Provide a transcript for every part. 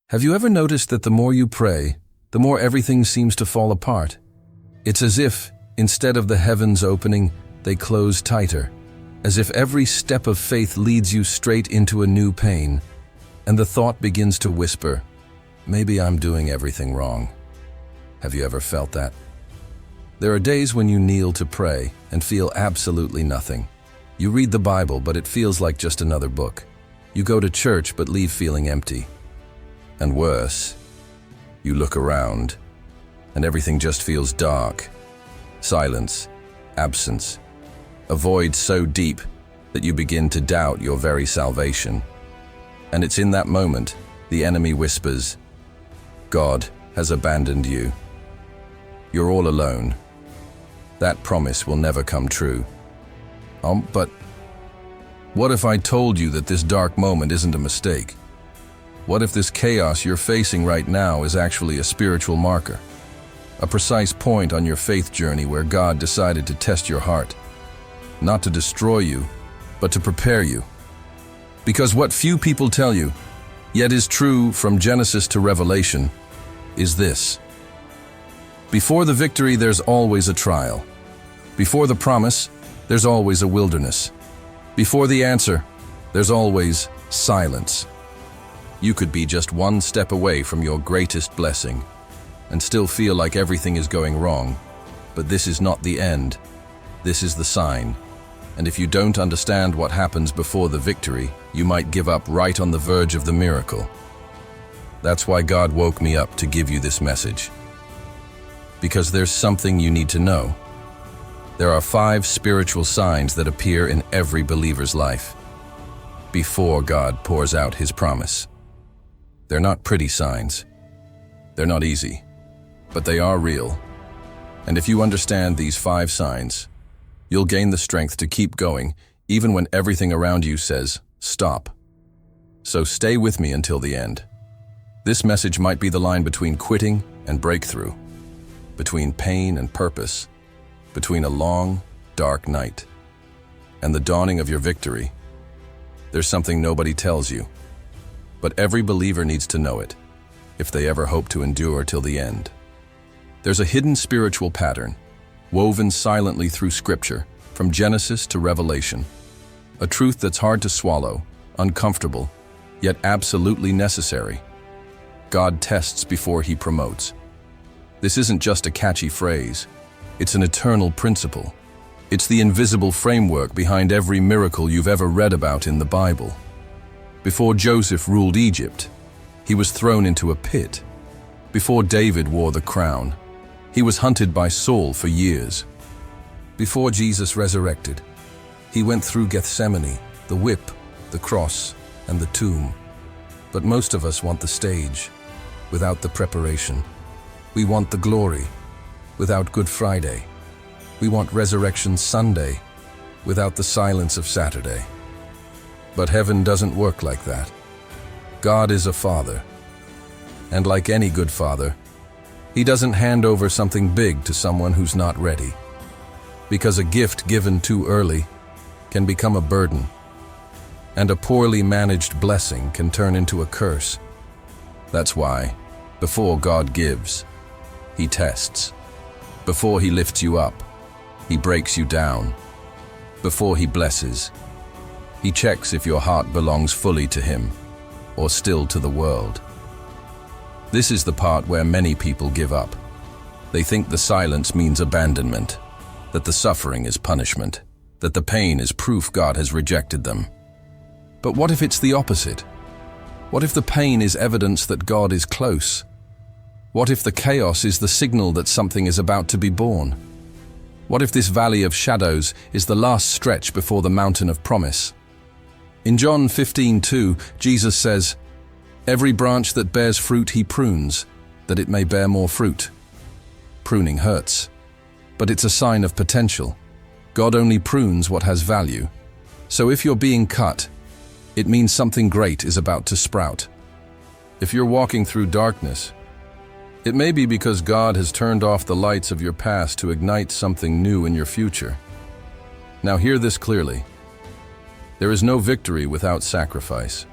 Have you ever noticed that the more you pray, the more everything seems to fall apart? It's as if, instead of the heavens opening, they close tighter, as if every step of faith leads you straight into a new pain, and the thought begins to whisper, maybe I'm doing everything wrong. Have you ever felt that? There are days when you kneel to pray and feel absolutely nothing. You read the Bible, but it feels like just another book. You go to church, but leave feeling empty. And worse, you look around, and everything just feels dark. Silence, absence, a void so deep that you begin to doubt your very salvation. And it's in that moment the enemy whispers, God has abandoned you. You're all alone. That promise will never come true. But what if I told you that this dark moment isn't a mistake? What if this chaos you're facing right now is actually a spiritual marker? A precise point on your faith journey where God decided to test your heart. Not to destroy you, but to prepare you. Because what few people tell you, yet is true from Genesis to Revelation, is this. Before the victory, there's always a trial. Before the promise, there's always a wilderness. Before the answer, there's always silence. You could be just one step away from your greatest blessing and still feel like everything is going wrong. But this is not the end. This is the sign. And if you don't understand what happens before the victory, you might give up right on the verge of the miracle. That's why God woke me up to give you this message. Because there's something you need to know. There are 5 spiritual signs that appear in every believer's life before God pours out His promise. They're not pretty signs. They're not easy, but they are real. And if you understand these 5 signs, you'll gain the strength to keep going even when everything around you says, stop. So stay with me until the end. This message might be the line between quitting and breakthrough, between pain and purpose, between a long, dark night and the dawning of your victory. There's something nobody tells you, but every believer needs to know it if they ever hope to endure till the end. There's a hidden spiritual pattern, woven silently through Scripture, from Genesis to Revelation. A truth that's hard to swallow, uncomfortable, yet absolutely necessary. God tests before He promotes. This isn't just a catchy phrase. It's an eternal principle. It's the invisible framework behind every miracle you've ever read about in the Bible. Before Joseph ruled Egypt, he was thrown into a pit. Before David wore the crown, he was hunted by Saul for years. Before Jesus resurrected, he went through Gethsemane, the whip, the cross, and the tomb. But most of us want the stage, without the preparation. We want the glory, without Good Friday. We want Resurrection Sunday, without the silence of Saturday. But heaven doesn't work like that. God is a father. And like any good father, He doesn't hand over something big to someone who's not ready. Because a gift given too early can become a burden. And a poorly managed blessing can turn into a curse. That's why, before God gives, He tests. Before He lifts you up, He breaks you down. Before He blesses, He checks if your heart belongs fully to Him, or still to the world. This is the part where many people give up. They think the silence means abandonment, that the suffering is punishment, that the pain is proof God has rejected them. But what if it's the opposite? What if the pain is evidence that God is close? What if the chaos is the signal that something is about to be born? What if this valley of shadows is the last stretch before the mountain of promise? In John 15:2, Jesus says, "Every branch that bears fruit He prunes, that it may bear more fruit." Pruning hurts, but it's a sign of potential. God only prunes what has value. So if you're being cut, it means something great is about to sprout. If you're walking through darkness, it may be because God has turned off the lights of your past to ignite something new in your future. Now hear this clearly. There is no victory without sacrifice,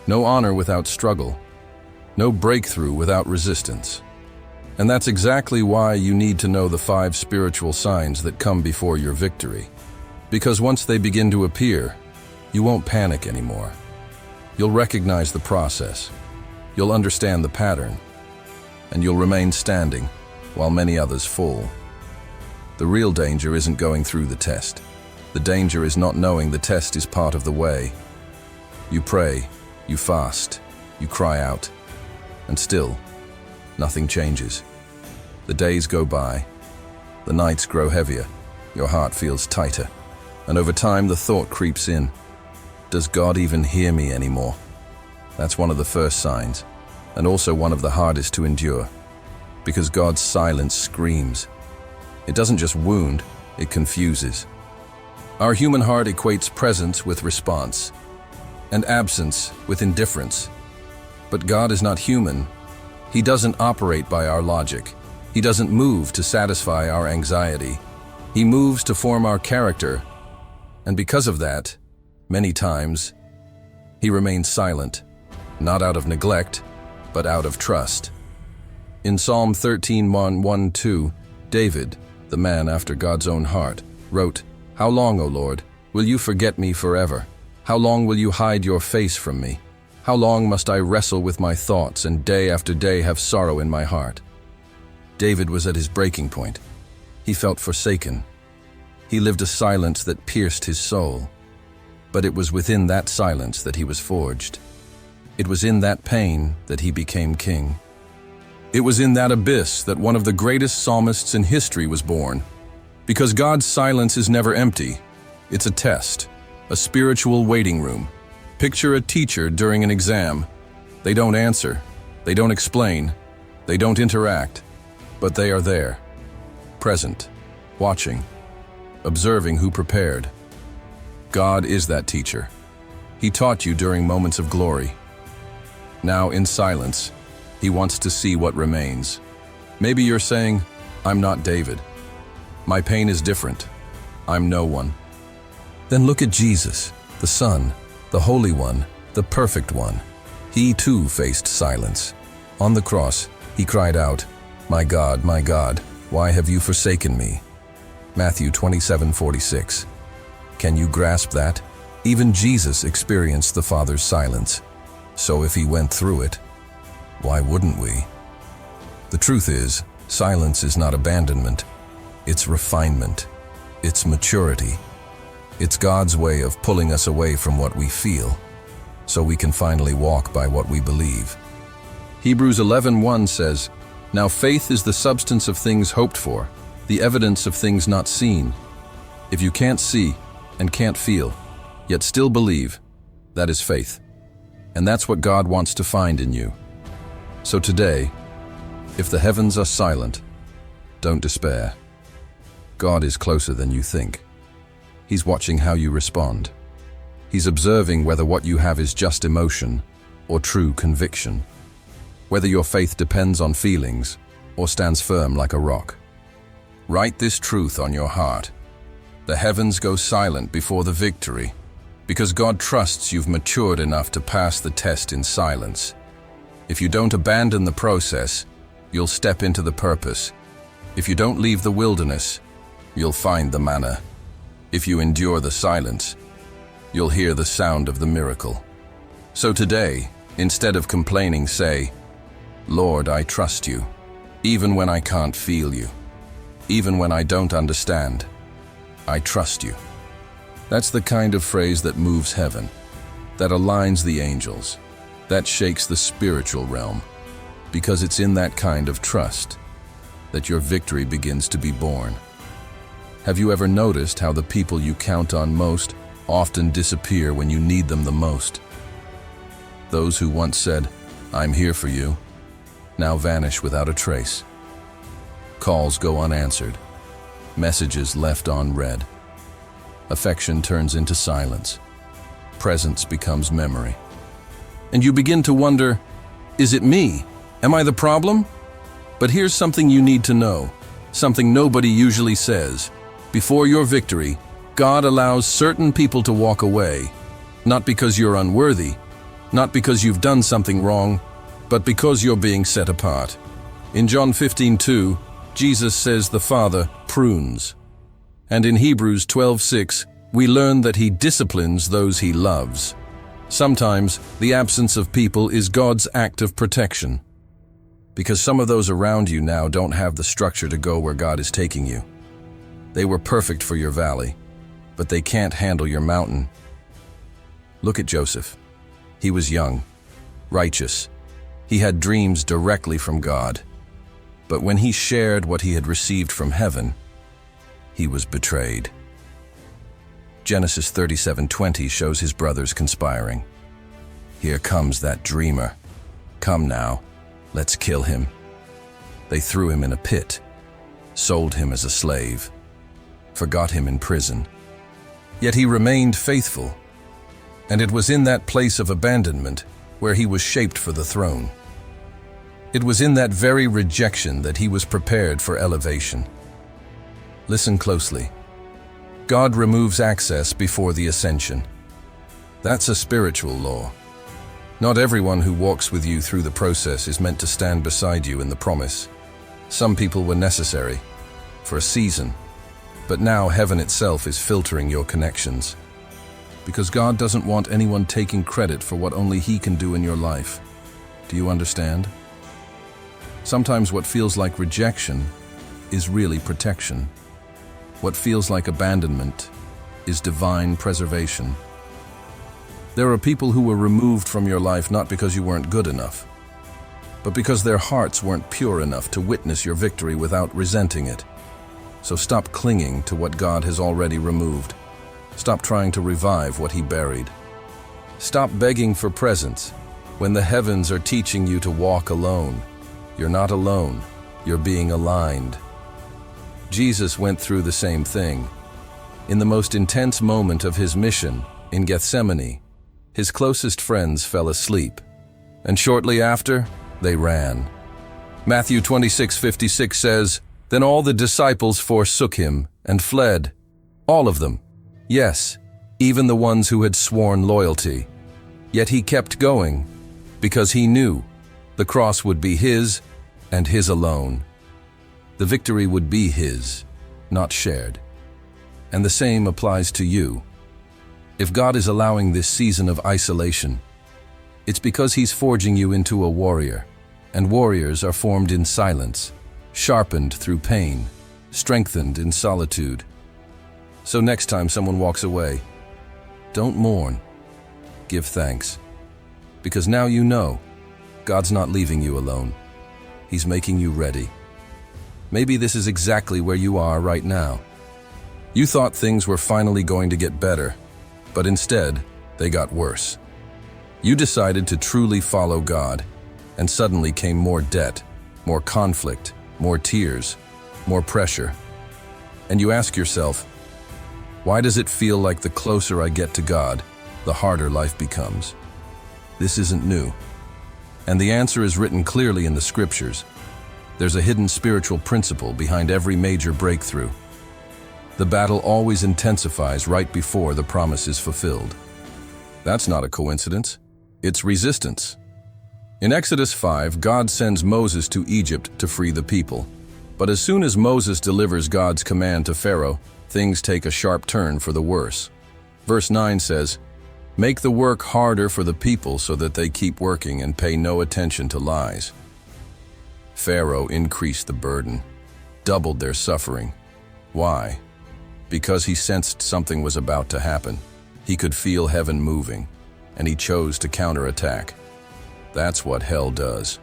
no honor without struggle, no breakthrough without resistance. And that's exactly why you need to know the 5 spiritual signs that come before your victory. Because once they begin to appear, you won't panic anymore. You'll recognize the process, you'll understand the pattern, and you'll remain standing while many others fall. The real danger isn't going through the test. The danger is not knowing the test is part of the way. You pray, you fast, you cry out, and still, nothing changes. The days go by, the nights grow heavier, your heart feels tighter, and over time the thought creeps in, does God even hear me anymore? That's one of the first signs, and also one of the hardest to endure, because God's silence screams. It doesn't just wound, it confuses. Our human heart equates presence with response, and absence with indifference. But God is not human. He doesn't operate by our logic. He doesn't move to satisfy our anxiety. He moves to form our character, and because of that, many times, He remains silent, not out of neglect, but out of trust. In Psalm 13:1-2, David, the man after God's own heart, wrote, "How long, O Lord, will you forget me forever? How long will you hide your face from me? How long must I wrestle with my thoughts and day after day have sorrow in my heart?" David was at his breaking point. He felt forsaken. He lived a silence that pierced his soul. But it was within that silence that he was forged. It was in that pain that he became king. It was in that abyss that one of the greatest psalmists in history was born. Because God's silence is never empty. It's a test, a spiritual waiting room. Picture a teacher during an exam. They don't answer, they don't explain, they don't interact, but they are there, present, watching, observing who prepared. God is that teacher. He taught you during moments of glory. Now, in silence, He wants to see what remains. Maybe you're saying, "I'm not David. My pain is different. I'm no one." Then look at Jesus, the Son, the Holy One, the Perfect One. He too faced silence. On the cross, He cried out, my God, why have you forsaken me?" Matthew 27:46. Can you grasp that? Even Jesus experienced the Father's silence. So if He went through it, why wouldn't we? The truth is, silence is not abandonment. It's refinement. It's maturity. It's God's way of pulling us away from what we feel, so we can finally walk by what we believe. Hebrews 11:1 says, "Now faith is the substance of things hoped for, the evidence of things not seen." If you can't see and can't feel, yet still believe, that is faith. And that's what God wants to find in you. So today, if the heavens are silent, don't despair. God is closer than you think. He's watching how you respond. He's observing whether what you have is just emotion or true conviction, whether your faith depends on feelings or stands firm like a rock. Write this truth on your heart. The heavens go silent before the victory, because God trusts you've matured enough to pass the test in silence. If you don't abandon the process, you'll step into the purpose. If you don't leave the wilderness, you'll find the manna. If you endure the silence, you'll hear the sound of the miracle. So today, instead of complaining, say, "Lord, I trust you, even when I can't feel you, even when I don't understand. I trust you." That's the kind of phrase that moves heaven, that aligns the angels, that shakes the spiritual realm, because it's in that kind of trust that your victory begins to be born. Have you ever noticed how the people you count on most often disappear when you need them the most? Those who once said, "I'm here for you," now vanish without a trace. Calls go unanswered, messages left unread. Affection turns into silence. Presence becomes memory. And you begin to wonder, is it me? Am I the problem? But here's something you need to know, something nobody usually says. Before your victory, God allows certain people to walk away, not because you're unworthy, not because you've done something wrong, but because you're being set apart. In John 15:2, Jesus says the Father prunes. And in Hebrews 12:6, we learn that he disciplines those he loves. Sometimes, the absence of people is God's act of protection. Because some of those around you now don't have the structure to go where God is taking you. They were perfect for your valley, but they can't handle your mountain. Look at Joseph. He was young, righteous. He had dreams directly from God. But when he shared what he had received from heaven, he was betrayed. Genesis 37:20 shows his brothers conspiring. Here comes that dreamer. Come now, let's kill him. They threw him in a pit, sold him as a slave, forgot him in prison. Yet he remained faithful, and it was in that place of abandonment where he was shaped for the throne. It was in that very rejection that he was prepared for elevation. Listen closely. God removes access before the ascension. That's a spiritual law. Not everyone who walks with you through the process is meant to stand beside you in the promise. Some people were necessary, for a season, but now heaven itself is filtering your connections. Because God doesn't want anyone taking credit for what only He can do in your life. Do you understand? Sometimes what feels like rejection is really protection. What feels like abandonment is divine preservation. There are people who were removed from your life not because you weren't good enough, but because their hearts weren't pure enough to witness your victory without resenting it. So stop clinging to what God has already removed. Stop trying to revive what He buried. Stop begging for presents when the heavens are teaching you to walk alone. You're not alone. You're being aligned. Jesus went through the same thing. In the most intense moment of His mission, in Gethsemane, His closest friends fell asleep, and shortly after, they ran. Matthew 26:56 says, "Then all the disciples forsook Him and fled." All of them. Yes, even the ones who had sworn loyalty. Yet He kept going, because He knew the cross would be His and His alone. The victory would be His, not shared. And the same applies to you. If God is allowing this season of isolation, it's because He's forging you into a warrior, and warriors are formed in silence, sharpened through pain, strengthened in solitude. So next time someone walks away, don't mourn, give thanks. Because now you know, God's not leaving you alone. He's making you ready. Maybe this is exactly where you are right now. You thought things were finally going to get better, but instead, they got worse. You decided to truly follow God, and suddenly came more debt, more conflict, more tears, more pressure. And you ask yourself, why does it feel like the closer I get to God, the harder life becomes? This isn't new. And the answer is written clearly in the Scriptures. There's a hidden spiritual principle behind every major breakthrough. The battle always intensifies right before the promise is fulfilled. That's not a coincidence. It's resistance. In Exodus 5, God sends Moses to Egypt to free the people. But as soon as Moses delivers God's command to Pharaoh, things take a sharp turn for the worse. Verse 9 says, "Make the work harder for the people so that they keep working and pay no attention to lies." Pharaoh increased the burden, doubled their suffering. Why? Because he sensed something was about to happen. He could feel heaven moving, and he chose to counterattack. That's what hell does.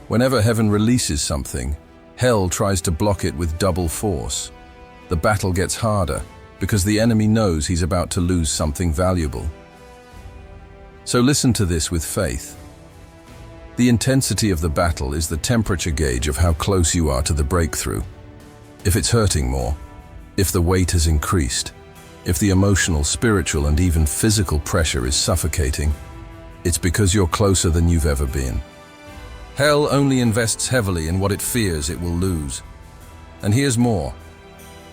Whenever heaven releases something, hell tries to block it with double force. The battle gets harder because the enemy knows he's about to lose something valuable. So listen to this with faith. The intensity of the battle is the temperature gauge of how close you are to the breakthrough. If it's hurting more, if the weight has increased, if the emotional, spiritual, and even physical pressure is suffocating, it's because you're closer than you've ever been. Hell only invests heavily in what it fears it will lose. And here's more.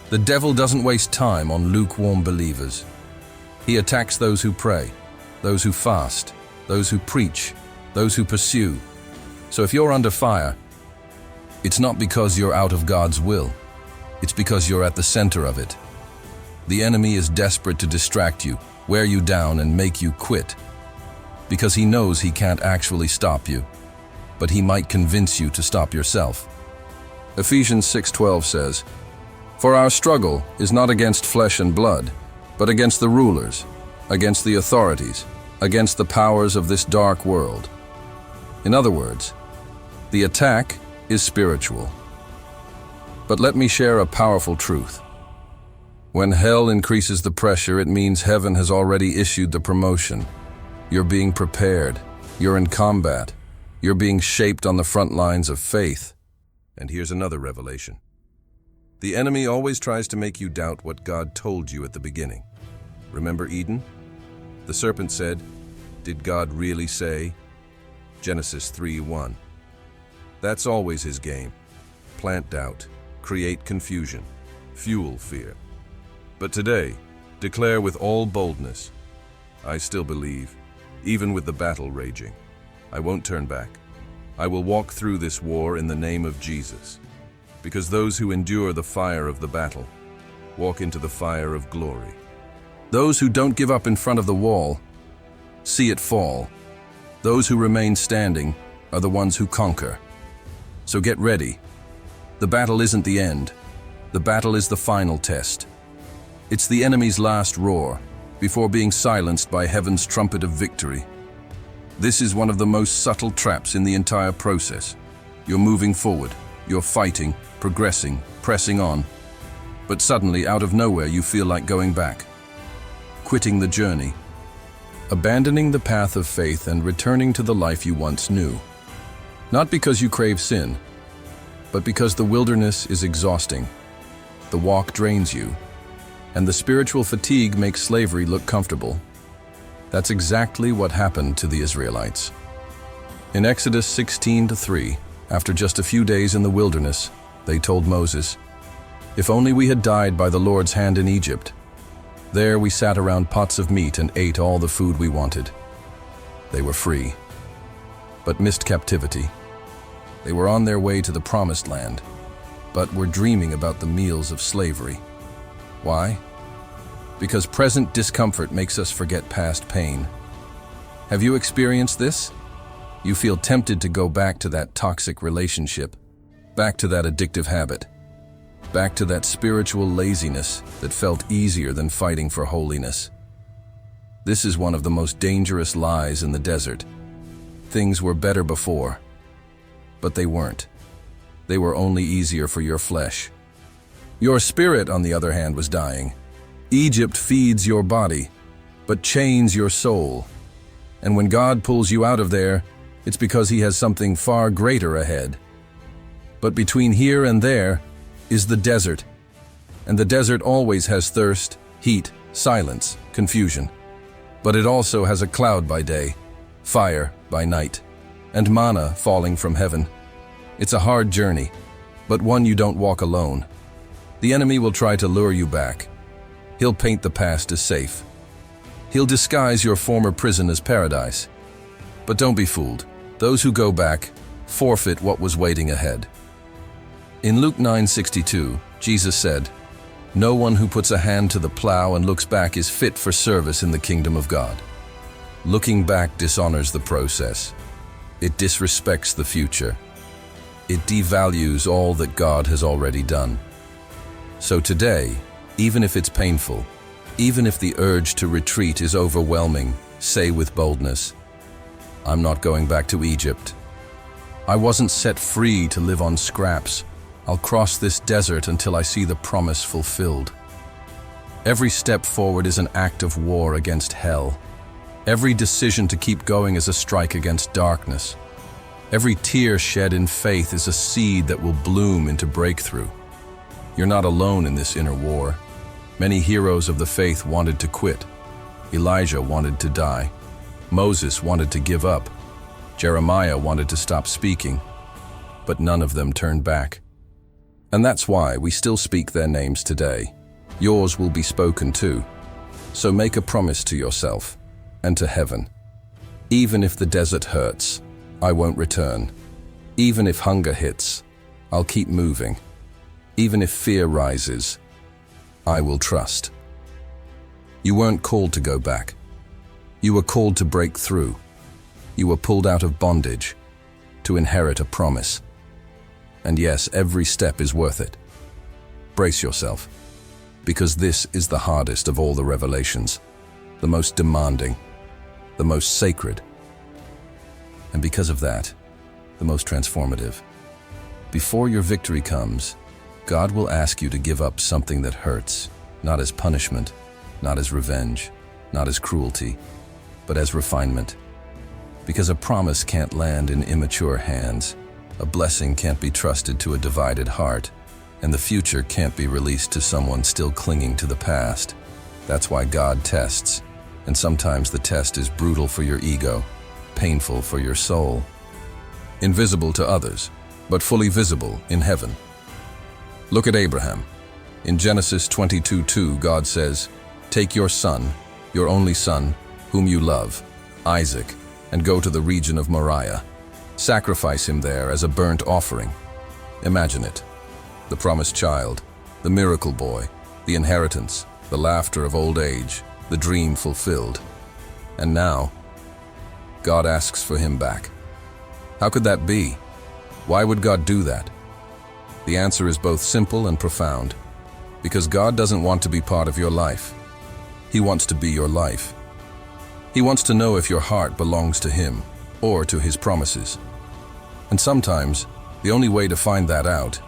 The devil doesn't waste time on lukewarm believers. He attacks those who pray, those who fast, those who preach, those who pursue, So if you're under fire, it's not because you're out of God's will. It's because you're at the center of it. The enemy is desperate to distract you, wear you down, and make you quit. Because he knows he can't actually stop you, but he might convince you to stop yourself. Ephesians 6:12 says, "For our struggle is not against flesh and blood, but against the rulers, against the authorities, against the powers of this dark world." In other words, the attack is spiritual. But let me share a powerful truth. When hell increases the pressure, it means heaven has already issued the promotion. You're being prepared. You're in combat. You're being shaped on the front lines of faith. And here's another revelation. The enemy always tries to make you doubt what God told you at the beginning. Remember Eden? The serpent said, "Did God really say?" Genesis 3:1. That's always his game. Plant doubt, create confusion, fuel fear. But today, declare with all boldness, "I still believe, even with the battle raging. I won't turn back. I will walk through this war in the name of Jesus." Because those who endure the fire of the battle walk into the fire of glory. Those who don't give up in front of the wall see it fall. Those who remain standing are the ones who conquer. So get ready. The battle isn't the end. The battle is the final test. It's the enemy's last roar, before being silenced by heaven's trumpet of victory. This is one of the most subtle traps in the entire process. You're moving forward, you're fighting, progressing, pressing on. But suddenly, out of nowhere, you feel like going back. Quitting the journey. Abandoning the path of faith and returning to the life you once knew. Not because you crave sin, but because the wilderness is exhausting. The walk drains you, and the spiritual fatigue makes slavery look comfortable. That's exactly what happened to the Israelites. In Exodus 16:3, after just a few days in the wilderness, they told Moses, "If only we had died by the Lord's hand in Egypt. There we sat around pots of meat and ate all the food we wanted." They were free, but missed captivity. They were on their way to the promised land, but were dreaming about the meals of slavery. Why? Because present discomfort makes us forget past pain. Have you experienced this? You feel tempted to go back to that toxic relationship, back to that addictive habit, back to that spiritual laziness that felt easier than fighting for holiness. This is one of the most dangerous lies in the desert. Things were better before, but they weren't. They were only easier for your flesh. Your spirit, on the other hand, was dying. Egypt feeds your body, but chains your soul. And when God pulls you out of there, it's because he has something far greater ahead. But between here and there is the desert. And the desert always has thirst, heat, silence, confusion. But it also has a cloud by day, fire by night, and manna falling from heaven. It's a hard journey, but one you don't walk alone. The enemy will try to lure you back. He'll paint the past as safe. He'll disguise your former prison as paradise. But don't be fooled. Those who go back forfeit what was waiting ahead. In Luke 9:62, Jesus said, "No one who puts a hand to the plow and looks back is fit for service in the kingdom of God." Looking back dishonors the process. It disrespects the future. It devalues all that God has already done. So today, even if it's painful, even if the urge to retreat is overwhelming, say with boldness, "I'm not going back to Egypt. I wasn't set free to live on scraps. I'll cross this desert until I see the promise fulfilled." Every step forward is an act of war against hell. Every decision to keep going is a strike against darkness. Every tear shed in faith is a seed that will bloom into breakthrough. You're not alone in this inner war. Many heroes of the faith wanted to quit. Elijah wanted to die. Moses wanted to give up. Jeremiah wanted to stop speaking. But none of them turned back. And that's why we still speak their names today. Yours will be spoken too. So make a promise to yourself and to heaven. Even if the desert hurts, I won't return. Even if hunger hits, I'll keep moving. Even if fear rises, I will trust. You weren't called to go back. You were called to break through. You were pulled out of bondage to inherit a promise. And yes, every step is worth it. Brace yourself, because this is the hardest of all the revelations, the most demanding, the most sacred, and because of that, the most transformative. Before your victory comes, God will ask you to give up something that hurts, not as punishment, not as revenge, not as cruelty, but as refinement. Because a promise can't land in immature hands, a blessing can't be trusted to a divided heart, and the future can't be released to someone still clinging to the past. That's why God tests, and sometimes the test is brutal for your ego, painful for your soul. Invisible to others, but fully visible in heaven. Look at Abraham. In Genesis 22:2, God says, "Take your son, your only son, whom you love, Isaac, and go to the region of Moriah. Sacrifice him there as a burnt offering." Imagine it. The promised child, the miracle boy, the inheritance, the laughter of old age, the dream fulfilled. And now, God asks for him back. How could that be? Why would God do that? The answer is both simple and profound. Because God doesn't want to be part of your life. He wants to be your life. He wants to know if your heart belongs to Him or to His promises. And sometimes, the only way to find that out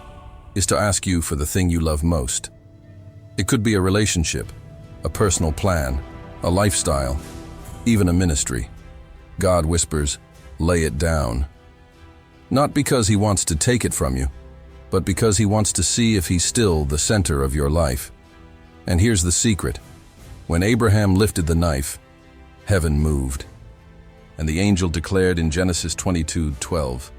is to ask you for the thing you love most. It could be a relationship, a personal plan, a lifestyle, even a ministry. God whispers, "Lay it down." Not because He wants to take it from you, but because He wants to see if He's still the center of your life. And here's the secret. When Abraham lifted the knife, heaven moved. And the angel declared in Genesis 22:12,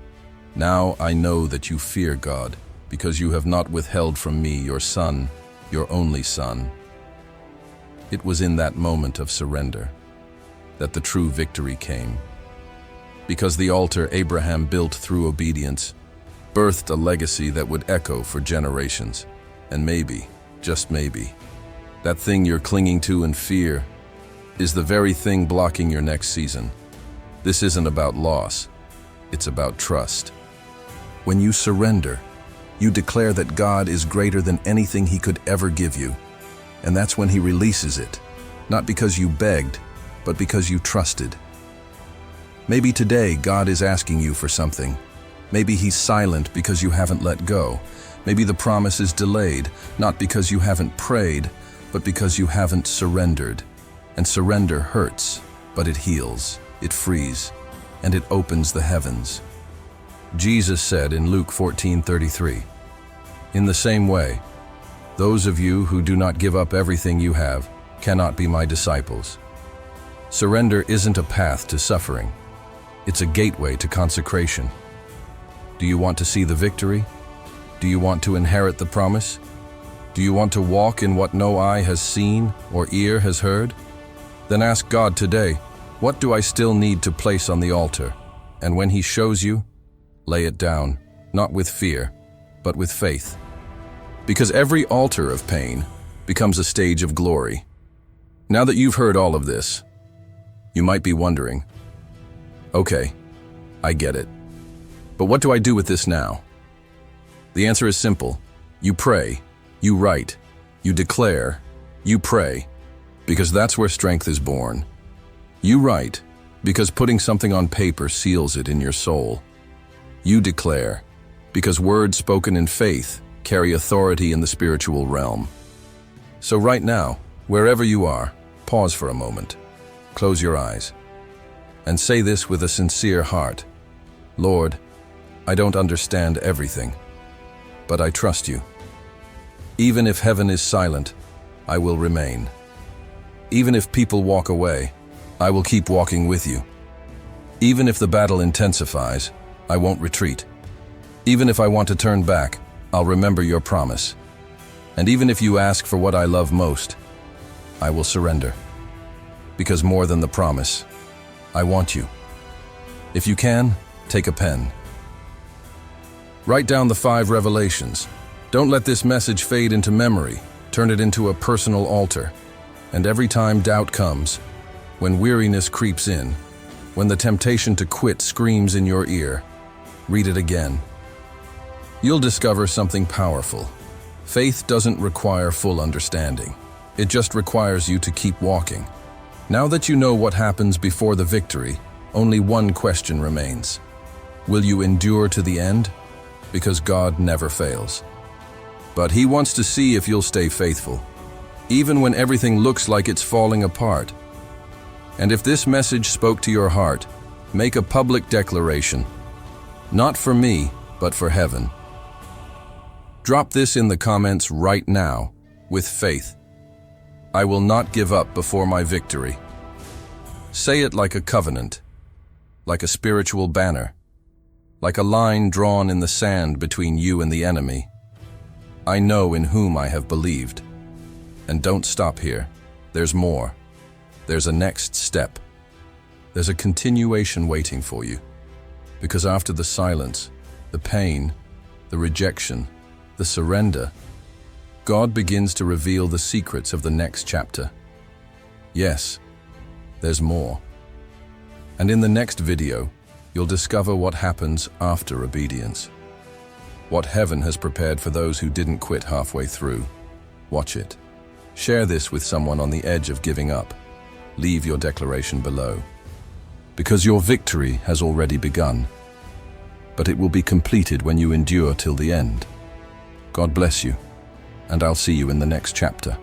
"Now I know that you fear God, because you have not withheld from me your son, your only son." It was in that moment of surrender that the true victory came. Because the altar Abraham built through obedience birthed a legacy that would echo for generations. And maybe, just maybe, that thing you're clinging to in fear is the very thing blocking your next season. This isn't about loss, it's about trust. When you surrender, you declare that God is greater than anything He could ever give you. And that's when He releases it, not because you begged, but because you trusted. Maybe today God is asking you for something. Maybe He's silent because you haven't let go. Maybe the promise is delayed, not because you haven't prayed, but because you haven't surrendered. And surrender hurts, but it heals, it frees, and it opens the heavens. Jesus said in Luke 14:33, "In the same way, those of you who do not give up everything you have cannot be my disciples." Surrender isn't a path to suffering. It's a gateway to consecration. Do you want to see the victory? Do you want to inherit the promise? Do you want to walk in what no eye has seen or ear has heard? Then ask God today, what do I still need to place on the altar? And when He shows you, lay it down, not with fear, but with faith. Because every altar of pain becomes a stage of glory. Now that you've heard all of this, you might be wondering, okay, I get it. But what do I do with this now? The answer is simple. You pray, you write, you declare, you pray, because that's where strength is born. You write, because putting something on paper seals it in your soul. You declare, because words spoken in faith carry authority in the spiritual realm. So right now, wherever you are, pause for a moment, close your eyes, and say this with a sincere heart. Lord, I don't understand everything, but I trust you. Even if heaven is silent, I will remain. Even if people walk away, I will keep walking with you. Even if the battle intensifies, I won't retreat. Even if I want to turn back, I'll remember your promise. And even if you ask for what I love most, I will surrender. Because more than the promise, I want you. If you can, take a pen. Write down the 5 revelations. Don't let this message fade into memory. Turn it into a personal altar. And every time doubt comes, when weariness creeps in, when the temptation to quit screams in your ear, read it again. You'll discover something powerful. Faith doesn't require full understanding. It just requires you to keep walking. Now that you know what happens before the victory, only one question remains. Will you endure to the end? Because God never fails. But He wants to see if you'll stay faithful, even when everything looks like it's falling apart. And if this message spoke to your heart, make a public declaration. Not for me, but for heaven. Drop this in the comments right now, with faith. I will not give up before my victory. Say it like a covenant, like a spiritual banner, like a line drawn in the sand between you and the enemy. I know in whom I have believed. And don't stop here. There's more. There's a next step. There's a continuation waiting for you. Because after the silence, the pain, the rejection, the surrender, God begins to reveal the secrets of the next chapter. Yes, there's more. And in the next video, you'll discover what happens after obedience. What heaven has prepared for those who didn't quit halfway through. Watch it. Share this with someone on the edge of giving up. Leave your declaration below. Because your victory has already begun. But it will be completed when you endure till the end. God bless you, and I'll see you in the next chapter.